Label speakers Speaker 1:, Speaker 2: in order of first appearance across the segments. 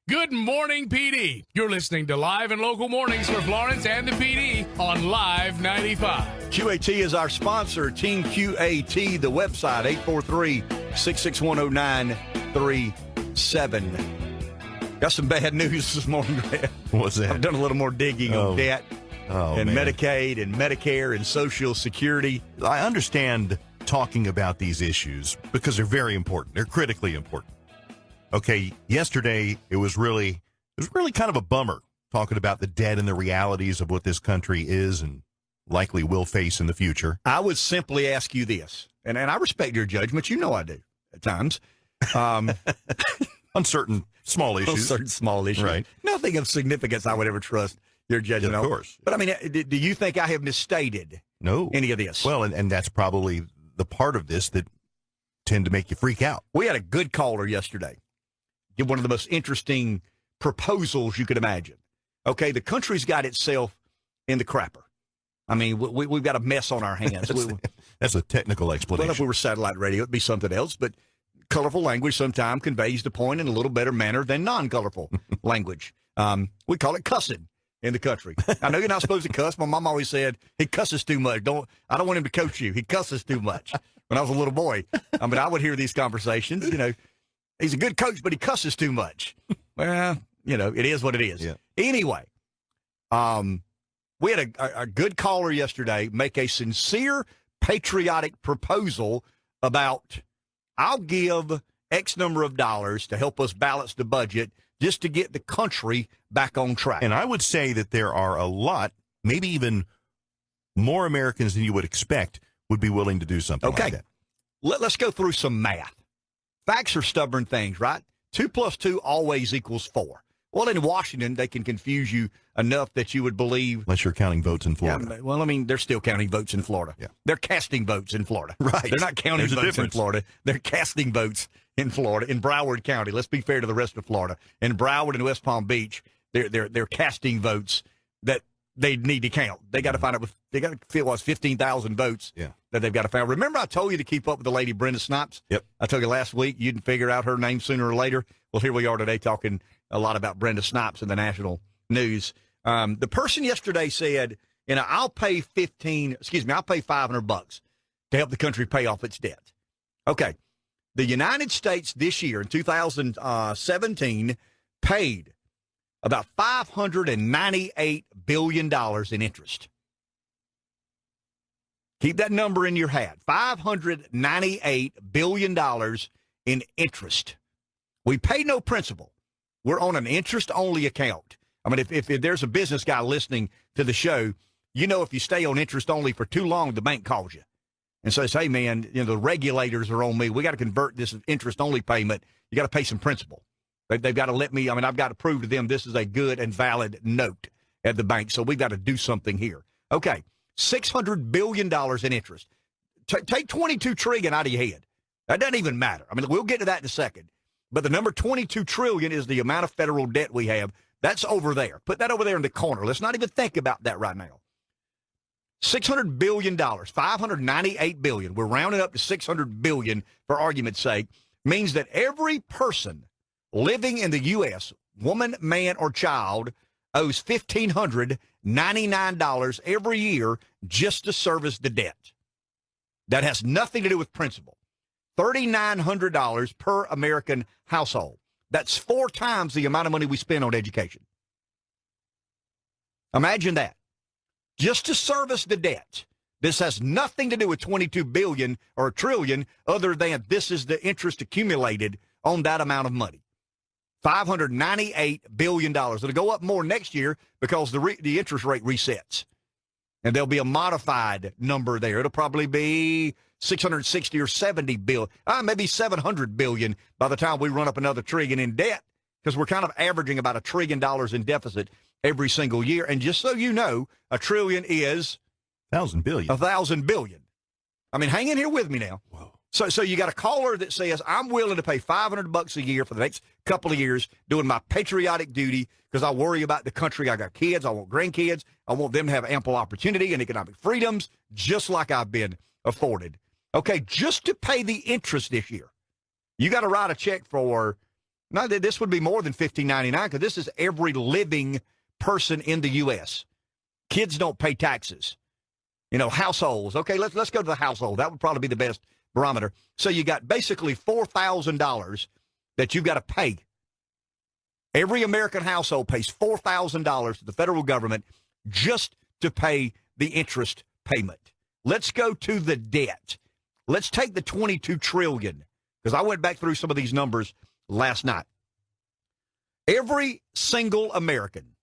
Speaker 1: Good morning, PD. You're listening to Live and Local Mornings for Florence and the PD on Live 95.
Speaker 2: QAT is our sponsor. Team QAT, the website, 843-661-0937. Got some bad news this morning, Grant.
Speaker 3: What's that?
Speaker 2: I've done a little more digging on debt and
Speaker 3: man.
Speaker 2: Medicaid and Medicare and Social Security.
Speaker 3: I understand talking about these issues because they're very important. They're critically important. Okay, yesterday it was really kind of a bummer talking about the debt and the realities of what this country is and likely will face in the future.
Speaker 2: I would simply ask you this, and I respect your judgment. You know I do at times.
Speaker 3: On certain small issues.
Speaker 2: On certain small issues.
Speaker 3: Right.
Speaker 2: Nothing of significance I would ever trust your judgment on.
Speaker 3: Of course.
Speaker 2: But, I mean, do you think I have misstated any of this?
Speaker 3: Well, and that's probably the part of this that tend to make you freak out.
Speaker 2: We had a good caller yesterday. Give one of the most interesting proposals you could imagine. Okay, the country's got itself in the crapper. I mean, we've got a mess on our hands.
Speaker 3: That's a technical explanation.
Speaker 2: Well, if we were satellite radio, it'd be something else. But colorful language sometimes conveys the point in a little better manner than non-colorful language. We call it cussing in the country. I know you're not supposed to cuss. My mom always said, he cusses too much. I don't want him to coach you. He cusses too much. When I was a little boy, I mean, I would hear these conversations, you know. He's a good coach, but he cusses too much. Well, you know, it is what it is.
Speaker 3: Yeah.
Speaker 2: Anyway, we had a good caller yesterday make a sincere, patriotic proposal about, I'll give X number of dollars to help us balance the budget just to get the country back on track.
Speaker 3: And I would say that there are a lot, maybe even more Americans than you would expect, would be willing to do something like that.
Speaker 2: Let's go through some math. Facts are stubborn things, right? 2 plus 2 always equals 4. Well, in Washington, they can confuse you enough that you would believe.
Speaker 3: Unless you're counting votes in Florida.
Speaker 2: Yeah, well, I mean, they're still counting votes in Florida.
Speaker 3: Yeah.
Speaker 2: They're casting votes in Florida.
Speaker 3: Right.
Speaker 2: They're not counting
Speaker 3: There's a
Speaker 2: votes in
Speaker 3: difference.
Speaker 2: Florida. They're casting votes in Florida, in Broward County. Let's be fair to the rest of Florida. In Broward and West Palm Beach, they're casting votes that they need to count. They got to find out. They got to feel 15,000 votes that they've got to find. Remember, I told you to keep up with the lady Brenda Snipes.
Speaker 3: Yep.
Speaker 2: I told you last week you'd figure out her name sooner or later. Well, here we are today talking a lot about Brenda Snipes in the national news. The person yesterday said, I'll pay $500 to help the country pay off its debt. Okay. The United States this year in 2017 paid about $598 billion in interest. Keep that number in your hat. $598 billion in interest. We pay no principal. We're on an interest-only account. I mean, if there's a business guy listening to the show, you know if you stay on interest-only for too long, the bank calls you and says, hey, man, you know, the regulators are on me. We got to convert this interest-only payment. You got to pay some principal. They've got to let me, I've got to prove to them this is a good and valid note at the bank. So we've got to do something here. Okay, $600 billion in interest. Take $22 trillion out of your head. That doesn't even matter. I mean, we'll get to that in a second. But the number $22 trillion is the amount of federal debt we have. That's over there. Put that over there in the corner. Let's not even think about that right now. $600 billion, $598 billion. We're rounding up to $600 billion for argument's sake. Means that every person living in the U.S., woman, man, or child, owes $1,599 every year just to service the debt. That has nothing to do with principal. $3,900 per American household. That's 4 times the amount of money we spend on education. Imagine that. Just to service the debt. This has nothing to do with $22 billion or $1 trillion other than this is the interest accumulated on that amount of money. $598 billion. It'll go up more next year because the interest rate resets. And there'll be a modified number there. It'll probably be 660 or 70 billion, maybe 700 billion by the time we run up another trillion in debt, because we're kind of averaging about $1 trillion in deficit every single year. And just so you know, $1 trillion is
Speaker 3: 1,000 billion.
Speaker 2: 1,000 billion. I mean, hang in here with me now.
Speaker 3: Whoa.
Speaker 2: So you got a caller that says, I'm willing to pay $500 a year for the next couple of years doing my patriotic duty because I worry about the country. I got kids. I want grandkids. I want them to have ample opportunity and economic freedoms just like I've been afforded. Okay, just to pay the interest this year, you got to write a check for No, this would be more than $15.99 because this is every living person in the U.S. Kids don't pay taxes. Households. Okay, let's go to the household. That would probably be the best barometer. So you got basically $4,000 that you've got to pay. Every American household pays $4,000 to the federal government just to pay the interest payment. Let's go to the debt. Let's take the $22 trillion, because I went back through some of these numbers last night. Every single American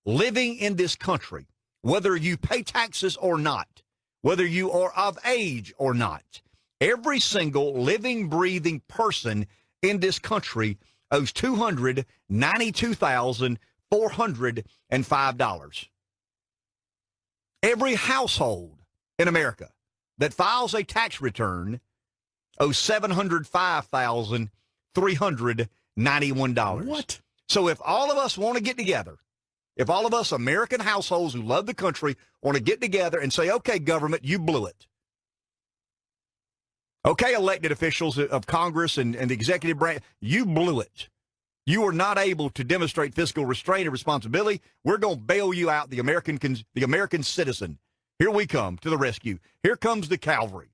Speaker 2: living in this country, whether you pay taxes or not, whether you are of age or not, every single living, breathing person in this country owes $292,405. Every household in America that files a tax return owes $705,391.
Speaker 3: What?
Speaker 2: So if all of us want to get together, if all of us American households who love the country want to get together and say, okay, government, you blew it. Okay, elected officials of Congress and the executive branch, you blew it. You were not able to demonstrate fiscal restraint and responsibility. We're going to bail you out, the American citizen. Here we come to the rescue. Here comes the cavalry.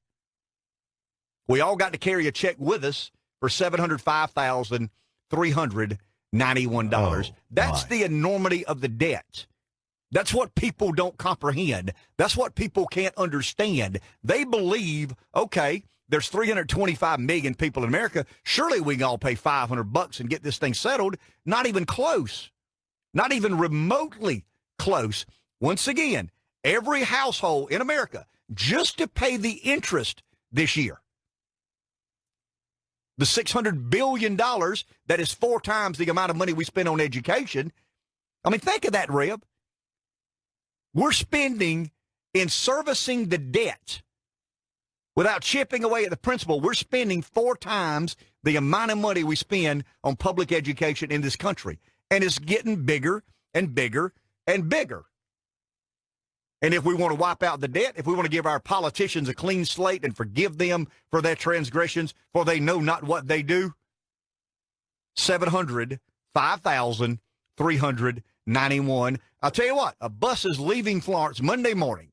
Speaker 2: We all got to carry a check with us for $705,391. That's the enormity of the debt. That's what people don't comprehend. That's what people can't understand. They believe, okay, there's 325 million people in America. Surely we can all pay $500 and get this thing settled. Not even close. Not even remotely close. Once again, every household in America, just to pay the interest this year, the $600 billion, that is 4 times the amount of money we spend on education. I mean, think of that, Reb. We're spending in servicing the debt without chipping away at the principal. We're spending 4 times the amount of money we spend on public education in this country. And it's getting bigger and bigger and bigger. And if we want to wipe out the debt, if we want to give our politicians a clean slate and forgive them for their transgressions, for they know not what they do, $705,391. I'll tell you what, a bus is leaving Florence Monday morning,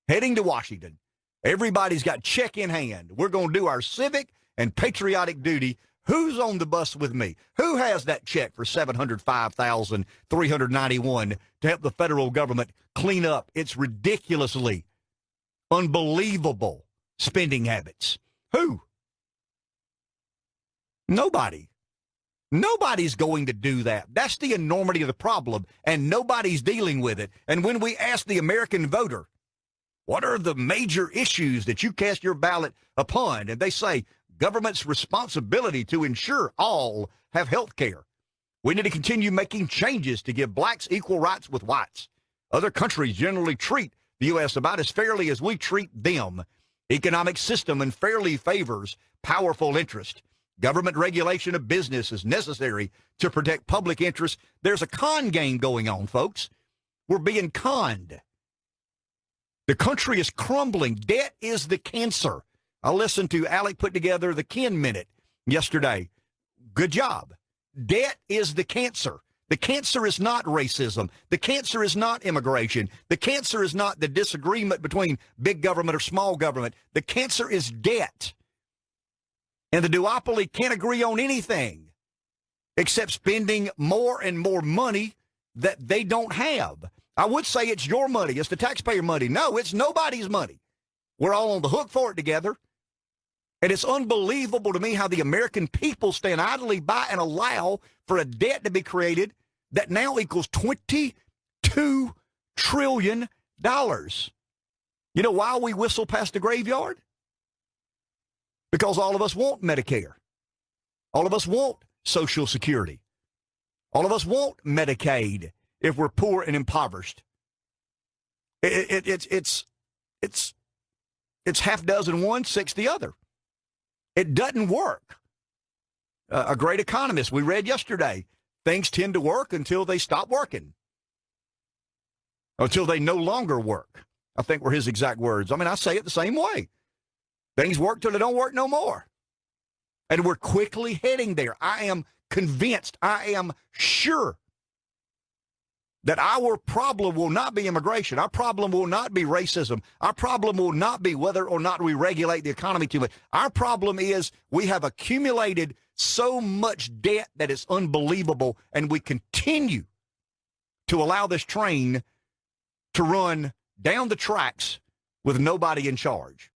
Speaker 2: heading to Washington. Everybody's got check in hand. We're going to do our civic and patriotic duty. Who's on the bus with me? Who has that check for $705,391 to help the federal government clean up its ridiculously unbelievable spending habits? Who? Nobody. Nobody's going to do that. That's the enormity of the problem, and nobody's dealing with it. And when we ask the American voter, what are the major issues that you cast your ballot upon? And they say, government's responsibility to ensure all have health care. We need to continue making changes to give blacks equal rights with whites. Other countries generally treat the U.S. about as fairly as we treat them. Economic system unfairly favors powerful interest. Government regulation of business is necessary to protect public interest. There's a con game going on, folks. We're being conned. The country is crumbling. Debt is the cancer. I listened to Alec put together the Ken Minute yesterday. Good job. Debt is the cancer. The cancer is not racism. The cancer is not immigration. The cancer is not the disagreement between big government or small government. The cancer is debt. And the duopoly can't agree on anything except spending more and more money that they don't have. I would say it's your money. It's the taxpayer money. No, it's nobody's money. We're all on the hook for it together. And it's unbelievable to me how the American people stand idly by and allow for a debt to be created that now equals $22 trillion. You know why we whistle past the graveyard? Because all of us want Medicare. All of us want Social Security. All of us want Medicaid if we're poor and impoverished. It's half dozen one, six the other. It doesn't work. A great economist we read yesterday, things tend to work until they stop working, until they no longer work, I think were his exact words. I mean, I say it the same way. Things work till they don't work no more. And we're quickly heading there. I am convinced, I am sure that our problem will not be immigration. Our problem will not be racism. Our problem will not be whether or not we regulate the economy too much. Our problem is we have accumulated so much debt that it's unbelievable, and we continue to allow this train to run down the tracks with nobody in charge.